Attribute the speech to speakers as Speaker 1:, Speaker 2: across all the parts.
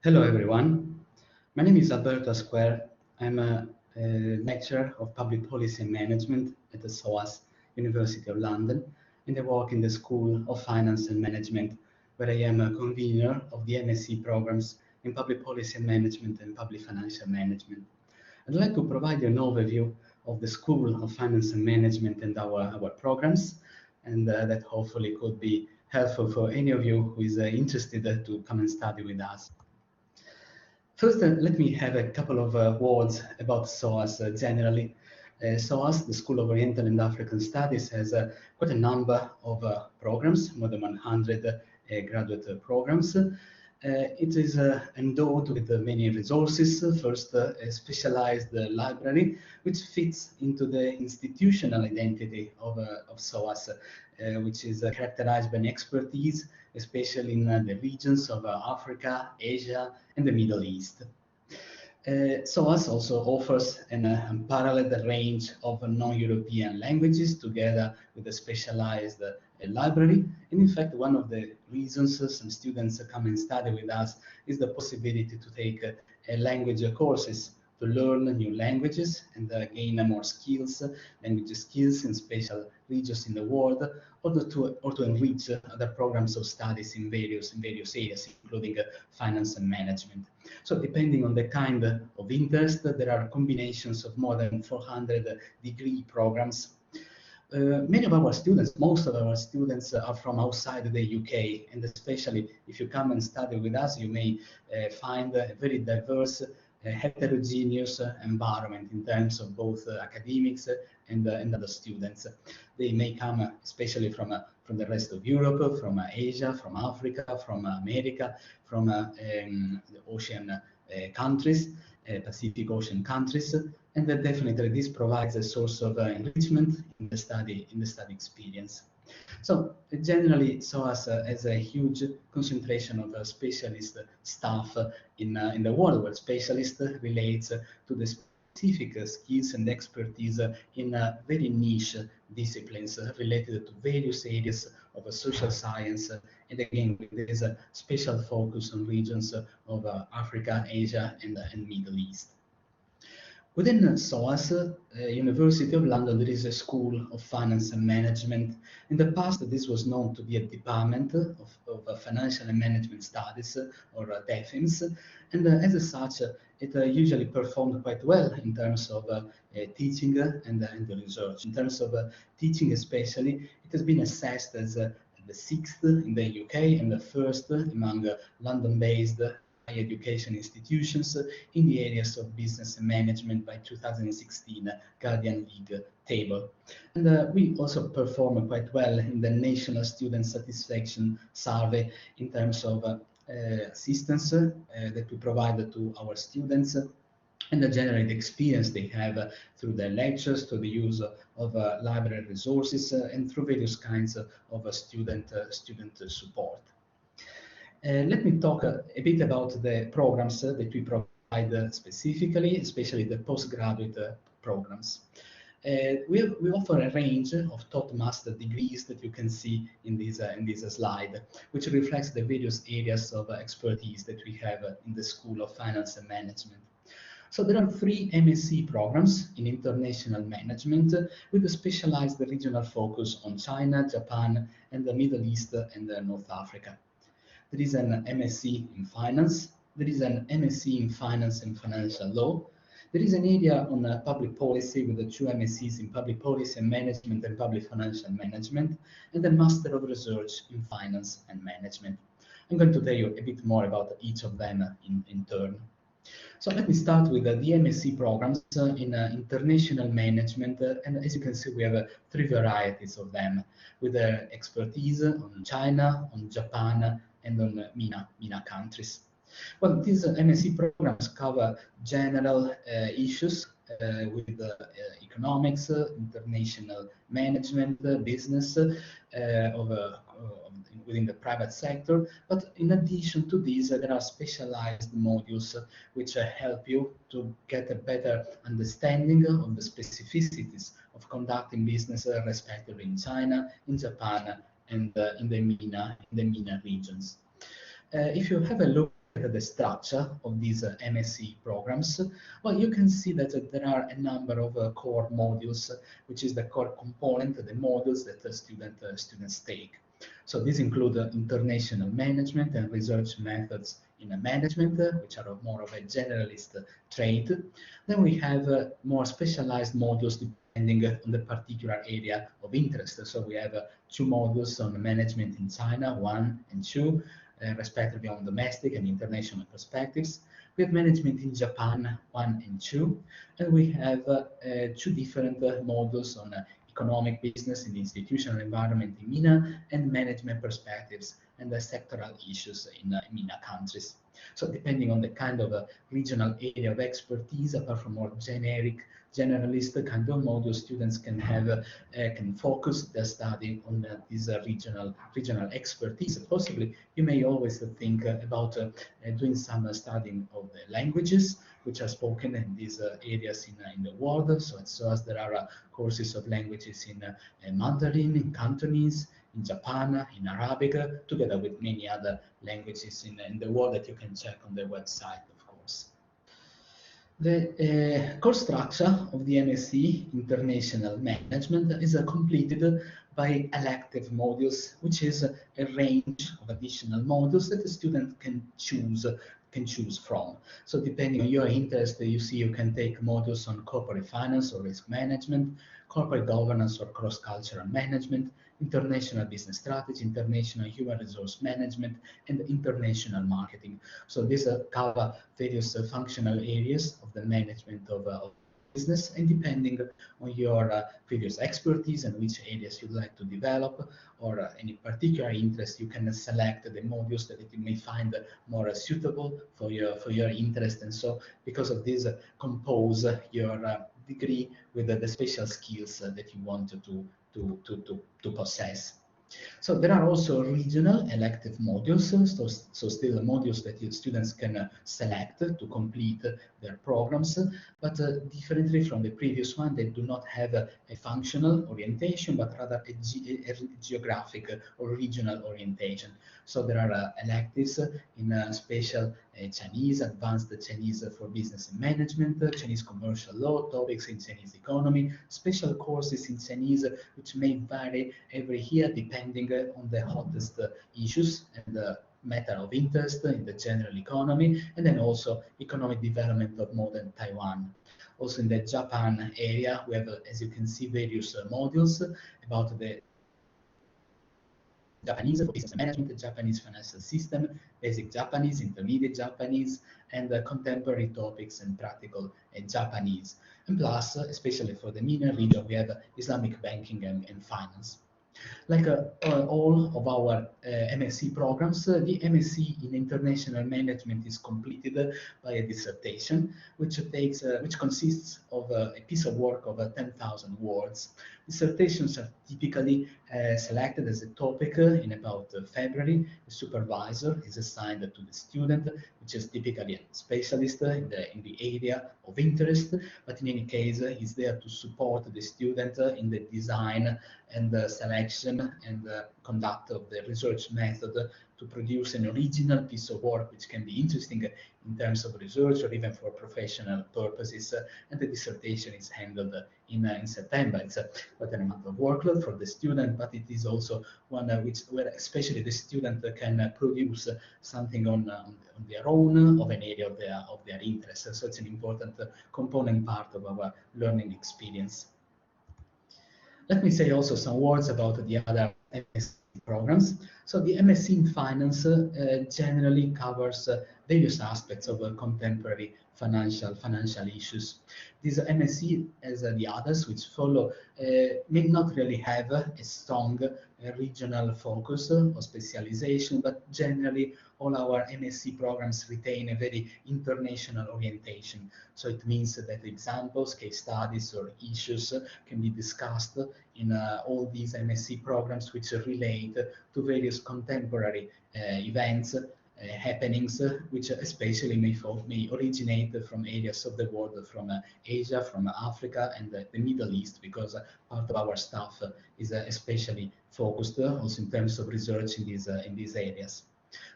Speaker 1: Hello everyone, my name is Alberto Square. I'm a lecturer of Public Policy and Management at the SOAS, University of London, and I work in the School of Finance and Management, where I am a convener of the MSc programs in Public Policy and Management and Public Financial Management. I'd like to provide you an overview of the School of Finance and Management and our programs, and that hopefully could be helpful for any of you who is interested to come and study with us. First, let me have a couple of words about SOAS generally. SOAS, the School of Oriental and African Studies, has quite a number of programs, more than 100 graduate programs. It is endowed with many resources. First, a specialized library, which fits into the institutional identity of SOAS, which is characterized by an expertise, especially in the regions of Africa, Asia, and the Middle East. SOAS also offers an unparalleled range of non-European languages together with a specialized library. And in fact, one of the reasons some students come and study with us is the possibility to take language courses to learn new languages and gain more skills, language skills in special regions in the world, or to enrich other programs of studies in various areas, including finance and management. So depending on the kind of interest, there are combinations of more than 400 degree programs. Many of our students, most of our students are from outside the UK, and especially if you come and study with us, you may find a very diverse, heterogeneous environment in terms of both academics and other students. They may come especially from the rest of Europe, from Asia, from Africa, from America, from the ocean countries, Pacific Ocean countries, and definitely this provides a source of enrichment in the study experience. So generally, SOAS has a huge concentration of specialist staff in the world, where specialist relates to the specific skills and expertise in very niche disciplines related to various areas of social science. And again, there is a special focus on regions of Africa, Asia, and Middle East. Within SOAS, University of London, there is a School of Finance and Management. In the past, this was known to be a department of Financial and Management Studies, or DEFIMS, and as such, it usually performed quite well in terms of teaching and the research. In terms of teaching especially, it has been assessed as the sixth in the UK and the first among London-based higher education institutions in the areas of business and management by 2016 Guardian League table. And we also perform quite well in the National Student Satisfaction Survey in terms of assistance that we provide to our students and the general experience they have through their lectures, through the use of library resources, and through various kinds of student support. Let me talk a bit about the programs that we provide specifically, especially the postgraduate programs. We offer a range of taught master degrees that you can see in this slide, which reflects the various areas of expertise that we have in the School of Finance and Management. So there are 3 MSc programs in international management with a specialized regional focus on China, Japan, and the Middle East and North Africa. There is an MSc in Finance. There is an MSc in Finance and Financial Law. There is an area on public policy with the 2 MScs in Public Policy and Management and Public Financial Management, and a Master of Research in Finance and Management. I'm going to tell you a bit more about each of them in turn. So let me start with the MSc programs in international management, and as you can see, we have 3 varieties of them, with expertise on China, on Japan, and on MENA countries. Well, these MSc programs cover general issues with economics, international management, business within the private sector. But in addition to these, there are specialized modules which help you to get a better understanding of the specificities of conducting business, respectively in China, in Japan, and in the MENA regions. If you have a look at the structure of these MSc programs, well, you can see that there are a number of core modules, which is the core component, the modules that the students take. So these include international management and research methods in management, which are more of a generalist trait. Then we have more specialized modules depending on the particular area of interest. So we have two modules on management in China, 1 and 2, respectively on domestic and international perspectives. We have management in Japan, 1 and 2, and we have two different modules on economic business in the institutional environment in MENA and management perspectives and the sectoral issues in MENA countries. So depending on the kind of regional area of expertise, apart from more generalist kind of module, students can have can focus their study on this regional expertise. Possibly, you may always think about doing some studying of the languages which are spoken in these areas in the world. So as there are courses of languages in Mandarin, in Cantonese, in Japan, in Arabic, together with many other languages in the world that you can check on the website, of course. The core structure of the MSc International Management is completed by elective modules, which is a range of additional modules that the student can choose from. So depending on your interest, you see you can take modules on corporate finance or risk management, corporate governance or cross-cultural management, international business strategy, international human resource management, and international marketing. So these cover various functional areas of the management of business, and depending on your previous expertise and which areas you'd like to develop or any particular interest, you can select the modules that you may find more suitable for your interest. And so because of this, compose your degree with the special skills that you want to possess. So there are also regional elective modules, so still modules that students can select to complete their programs, but differently from the previous one, they do not have a functional orientation, but rather a geographic or regional orientation. So there are electives in special Chinese, advanced Chinese for business and management, Chinese commercial law, topics in Chinese economy, special courses in Chinese, which may vary every year depending on the hottest issues and the matter of interest in the general economy, and then also economic development of modern Taiwan. Also in the Japan area, we have, as you can see, various modules about the Japanese for business management, the Japanese financial system, basic Japanese, intermediate Japanese, and contemporary topics and practical Japanese. And plus, especially for the MENA region, we have Islamic banking and finance. Like all of our MSc programs, the MSc in International Management is completed by a dissertation, which consists of a piece of work of 10,000 words. Dissertations are typically selected as a topic in about February. The supervisor is assigned to the student, which is typically a specialist in the area of interest, but in any case, is there to support the student in the design and the selection and the conduct of the research method to produce an original piece of work which can be interesting in terms of research or even for professional purposes. And the dissertation is handled in September. It's quite an amount of workload for the student, but it is also one where especially the student can produce something on their own of an area of their interest. So it's an important component part of our learning experience. Let me say also some words about the other MSc programs. So the MSc in Finance generally covers various aspects of contemporary financial issues. This MSc, as the others which follow, may not really have a strong regional focus or specialization, but generally all our MSc programs retain a very international orientation. So it means that examples, case studies, or issues can be discussed in all these MSc programs which relate to various contemporary events, happenings, which especially may originate from areas of the world, from Asia, from Africa, and the Middle East, because part of our staff is especially focused also in terms of research in these areas.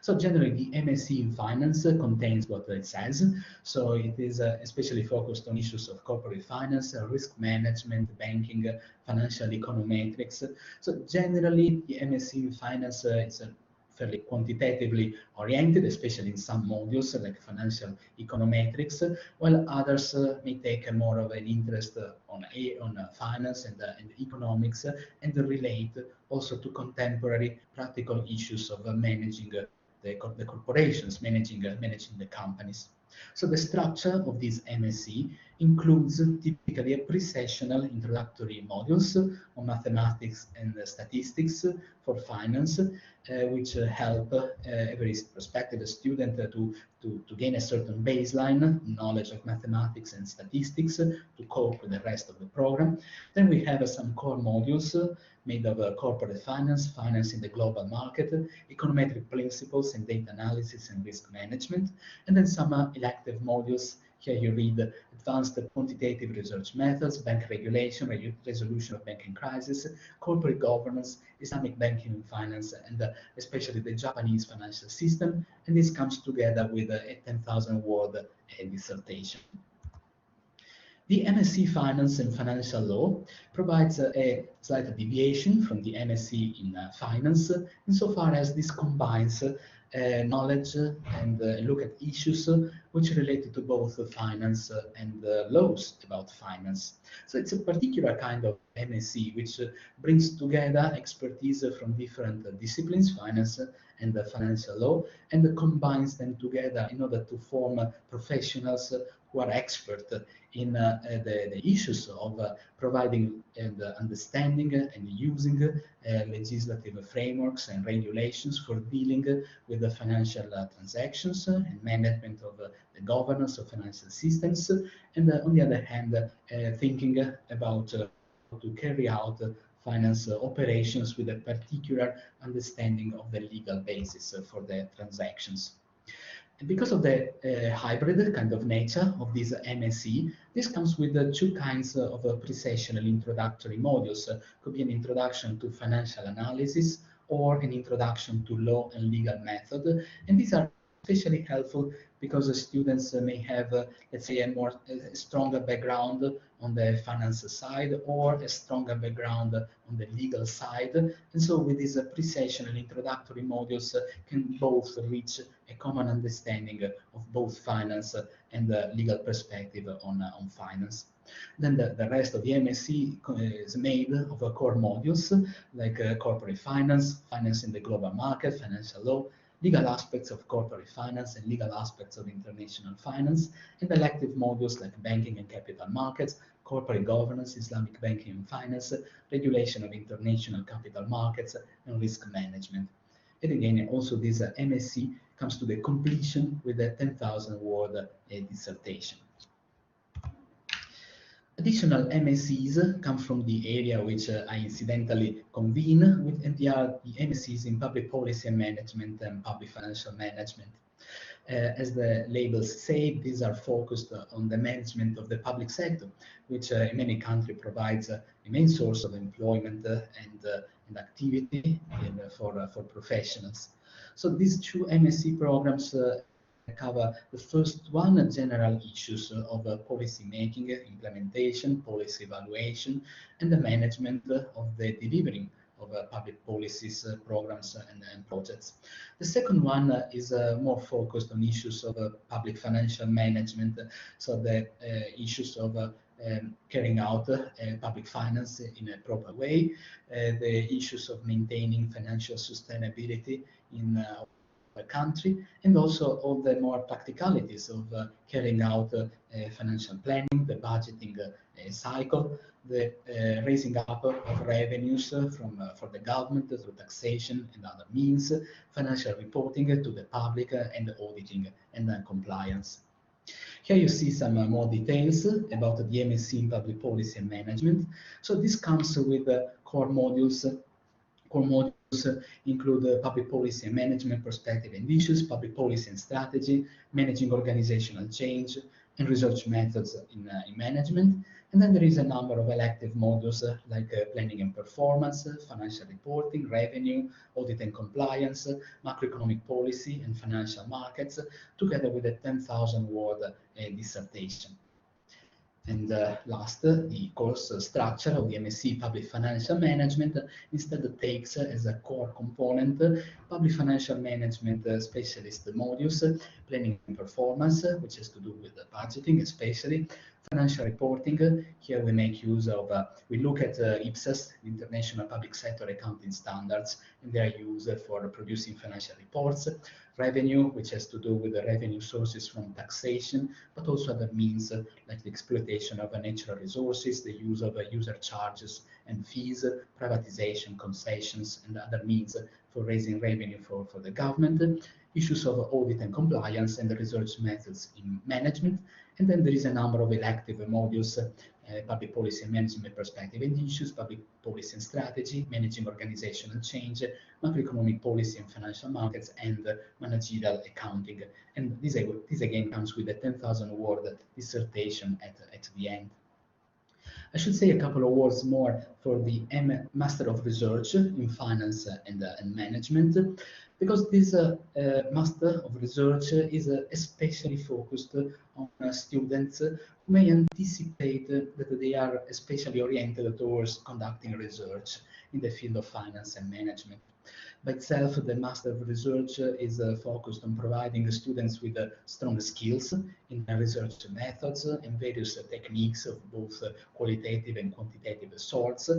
Speaker 1: So generally, the MSc in Finance contains what it says. So it is especially focused on issues of corporate finance, risk management, banking, financial econometrics. So generally, the MSc in Finance is fairly quantitatively oriented, especially in some modules like financial econometrics, while others may take more of an interest on finance and economics and relate also to contemporary practical issues of managing the corporations, managing the companies. So the structure of this MSc includes typically a pre-sessional introductory modules on mathematics and statistics for finance, which help every prospective student to gain a certain baseline knowledge of mathematics and statistics to cope with the rest of the program. Then we have some core modules made of corporate finance, finance in the global market, econometric principles and data analysis and risk management, and then some elective modules. Here you read advanced quantitative research methods, bank regulation, resolution of banking crisis, corporate governance, Islamic banking and finance, and especially the Japanese financial system. And this comes together with a 10,000 word dissertation. The MSc Finance and Financial Law provides a slight deviation from the MSc in Finance insofar as this combines knowledge and look at issues which relate to both finance and laws about finance. So it's a particular kind of MSc which brings together expertise from different disciplines, finance and financial law, and combines them together in order to form professionals who are expert in the issues of providing and understanding and using legislative frameworks and regulations for dealing with the financial transactions and management of the governance of financial systems, and on the other hand, thinking about how to carry out finance operations with a particular understanding of the legal basis for the transactions. And because of the hybrid kind of nature of this MSc, this comes with two kinds of pre-sessional introductory modules. Could be an introduction to financial analysis or an introduction to law and legal method. And these are especially helpful because the students may have, let's say, a stronger background on the finance side or a stronger background on the legal side. And so with these pre-sessional introductory modules can both reach a common understanding of both finance and the legal perspective on finance. Then the rest of the MSc is made of core modules like corporate finance, finance in the global market, financial law, legal aspects of corporate finance and legal aspects of international finance, and elective modules like banking and capital markets, corporate governance, Islamic banking and finance, regulation of international capital markets, and risk management. And again, also this MSc comes to the completion with a 10,000 word dissertation. Additional MScs come from the area which I incidentally convene with, and they are the MScs in Public Policy and Management and Public Financial Management. As the labels say, these are focused on the management of the public sector, which in many countries provides a main source of employment and activity for professionals. So these two MSc programs cover the first one, general issues of policy making, implementation, policy evaluation, and the management of the delivery of public policies, programs, and projects. The second one is more focused on issues of public financial management, so the issues of carrying out public finance in a proper way, the issues of maintaining financial sustainability in a country, and also all the more practicalities of carrying out financial planning, the budgeting cycle, the raising up of revenues for the government through taxation and other means, financial reporting to the public, and auditing and compliance. Here you see some more details about the MSc in Public Policy and Management. So this comes with core modules. Core modules include public policy and management perspective and issues, public policy and strategy, managing organizational change, and research methods in management. And then there is a number of elective modules like planning and performance, financial reporting, revenue, audit and compliance, macroeconomic policy, and financial markets, together with a 10,000 word dissertation. And last, the course structure of the MSc Public Financial Management instead takes as a core component public financial management specialist modules, planning and performance, which has to do with budgeting, especially financial reporting. Here we make use of, we look at IPSAS, International Public Sector Accounting Standards, and their use for producing financial reports. Revenue, which has to do with the revenue sources from taxation, but also other means like the exploitation of natural resources, the use of user charges and fees, privatization, concessions, and other means for raising revenue for the government, issues of audit and compliance, and the research methods in management. And then there is a number of elective modules, public policy and management perspective and issues, public policy and strategy, managing organizational change, macroeconomic policy and financial markets, and managerial accounting. And this again comes with a 10,000 word dissertation at the end. I should say a couple of words more for the Master of Research in Finance and Management, because this Master of Research is especially focused on students who may anticipate that they are especially oriented towards conducting research in the field of finance and management. By itself, the Master of Research is focused on providing students with strong skills in research methods and various techniques of both qualitative and quantitative sorts.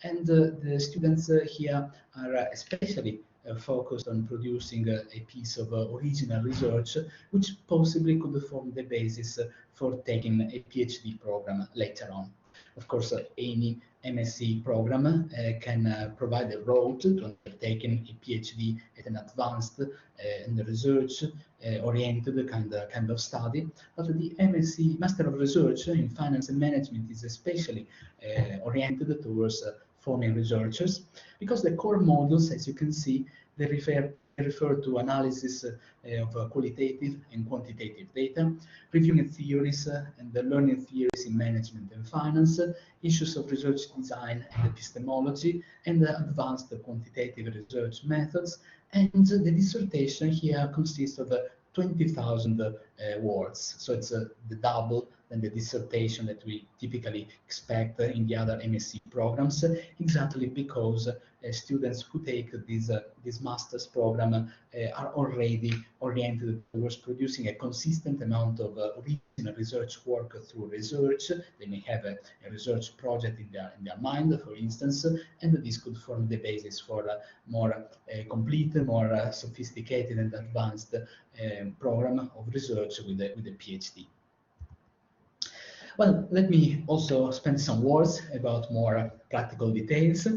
Speaker 1: And the students here are especially focused on producing a piece of original research, which possibly could form the basis for taking a PhD program later on. Of course, any MSc program can provide a road to undertaking a PhD at an advanced and research-oriented kind of study. But the MSc Master of Research in Finance and Management is especially oriented towards forming researchers, because the core modules, as you can see, they refer to analysis of qualitative and quantitative data, reviewing theories and the learning theories in management and finance, issues of research design and epistemology, and advanced quantitative research methods. And the dissertation here consists of 20,000 words. So it's the double than the dissertation that we typically expect in the other MSc programs, exactly because students who take this master's program are already oriented towards producing a consistent amount of original research work through research. They may have a research project in their mind, for instance, and this could form the basis for a more complete, more sophisticated and advanced program of research with a PhD. Well, let me also spend some words about more practical details.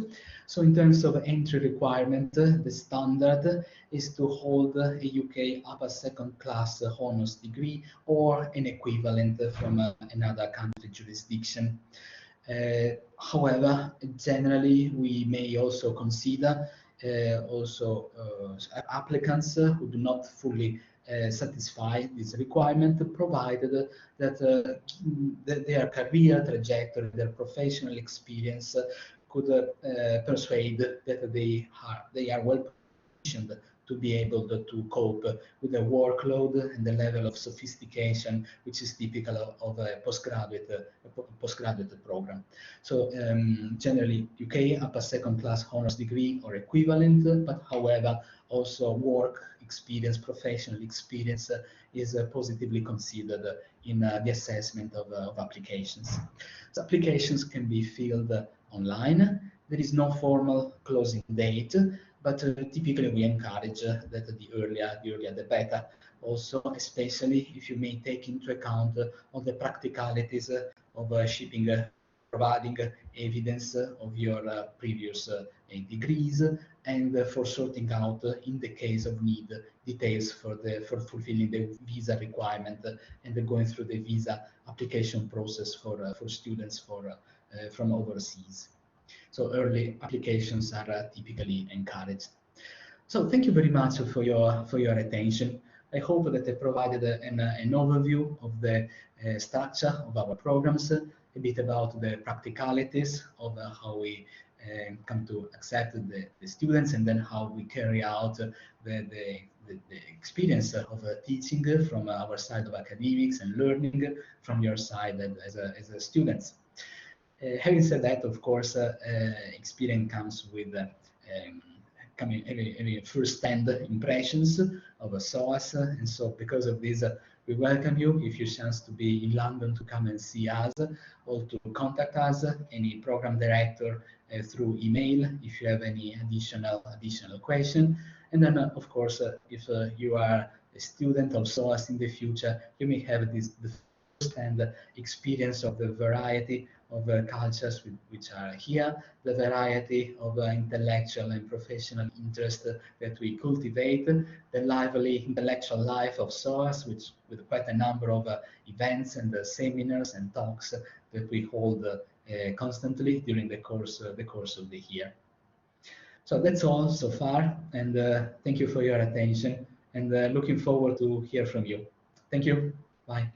Speaker 1: So in terms of entry requirement, the standard is to hold a UK upper second class honours degree or an equivalent from another country jurisdiction. However, generally, we may also consider applicants who do not fully satisfy this requirement, provided that their career trajectory, their professional experience could persuade that they are well positioned to be able to cope with the workload and the level of sophistication which is typical of a postgraduate program. So generally UK upper second class honours degree or equivalent, but however also work experience, professional experience is positively considered in the assessment of applications. So applications can be filled online. There is no formal closing date, but typically we encourage that the earlier the better. Also, especially if you may take into account all the practicalities of shipping, providing evidence of your previous degrees, and for sorting out, in the case of need, details for fulfilling the visa requirement and going through the visa application process for students from overseas. So early applications are typically encouraged. So thank you very much for your attention. I hope that I provided an overview of the structure of our programs, a bit about the practicalities of how we come to accept the students, and then how we carry out the experience of teaching from our side of academics and learning from your side as a students. Having said that, of course, experience comes with having first-hand impressions of a SOAS, and so because of this, we welcome you if you chance to be in London to come and see us, or to contact us, any program director, through email if you have any additional question. And then, of course, if you are a student of SOAS in the future, you may have the first-hand experience of the variety of cultures which are here, the variety of intellectual and professional interest that we cultivate, the lively intellectual life of SOAS, which with quite a number of events and seminars and talks that we hold constantly during the course of the year. So that's all so far, and thank you for your attention, and looking forward to hear from you. Thank you. Bye.